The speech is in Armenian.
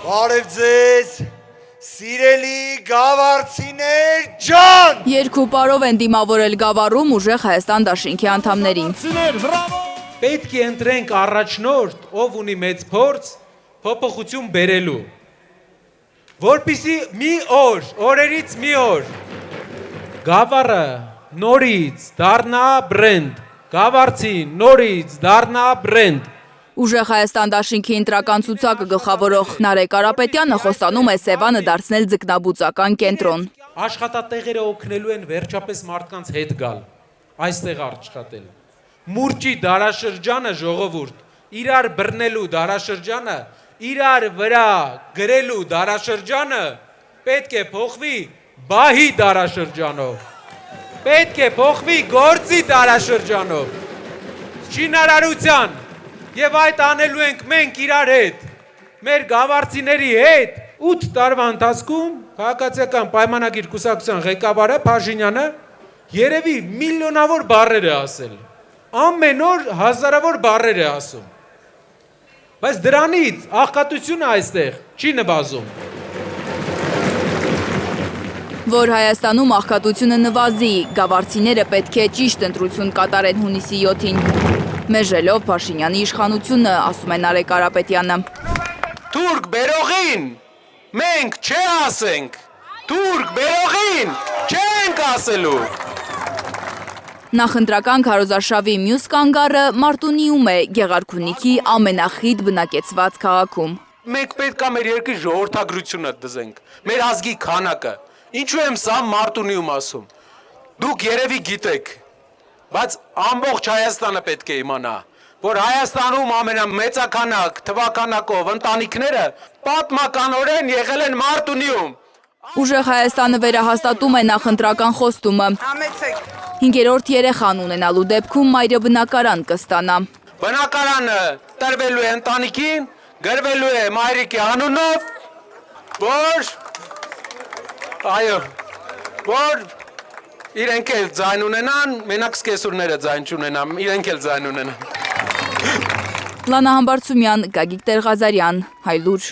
Բարև ձեզ, սիրելի գավառցիներ ջան։ Երկու պարով են դիմավորել Գավառում ուժեղ Հայաստան դաշինքի անդամներին։ Պետք է ընտրենք առաջնորդ, ով ունի մեծ փորձ, փոփոխություն բերելու։ Որպեսզի մի օրերից մի օր Գավառը նորից դառնա բրենդ, Գավառցին նորից դառնա բրենդ։ Ուժեղ Հայաստան դաշինքի ընտրական ցուցակը գլխավորող Նարեկ Կարապետյանը խոստանում է Սևանը դարձնել ձկնաբուծական կենտրոն։ Աշխատատեղերը օգնելու են վերջապես մարդկանց հետ գալ, այստեղ աշխատել։ Մուրճի դարաշրջանը ժողովուրդ, իրար բռնելու դարաշրջանը, իրար վրա գրելու դարաշրջանը պետք է փոխվի բահի դարաշրջանով, պետք է փոխվի գործի դարաշրջանով, շինարարության, եւ այդ անելու ենք մենք իրար հետ, մեր գավառցիների հետ 8 տարվա ընթացքում քաղաքացիական պայմանագիր կուսակցության ղեկավարը Փաշինյանը երևի միլիոնավոր բառեր է ասել, ամեն օր հազարավոր բառեր է ասում, բայց դրանից աղքատությունը այստեղ չի նվազում։ Որ Հայաստանում աղքատությունը նվազի, գավառցիները պետք է ճիշտ ընտրություն կատարեն հունիսի 7-ին։ Մեժելով Փաշինյանի իշխանությունը, ասում է Նարեկ Կարապետյանը։ Թուրք բերողին մենք չէ ասենք, թուրք բերողին չենք ասելու։ Նախընտրական քարոզարշավի մյուս կանգառը Մարտունիում է, Գեղարքունիքի ամենախիտ բնակեցված քաղաքում։ Մենք պետք է մեր երկրի ժողովրդագրությունը դզենք, մեր ազգի քանակը։ Ինչու եմ սա Մարտունիում ասում։ Դուք երևի գիտեք, բայց ամբողջ Հայաստանը պետք է իմանա, որ Հայաստանում ամենամեծականակ թվականակով ընտանիքները պատմականորեն եղել են Մարտունիում։ Ուժեղ Հայաստանը վերահաստատում է նախընտրական խոստումը։ 5-րդ երեխան ունենալու դեպքում մայրը բնակարան կստանա։ Բնակարանը տրվելու է ընտանիքին, գրվելու է մայրիկի անունով, որ իրենք էլ ձայն ունենան, մենակ սկեսուրները ձայն չունենան, իրենք էլ ձայն ունենան։ Լանա Համբարձումյան, Գագիկ Տեր-Ղազարյան, Հայլուր։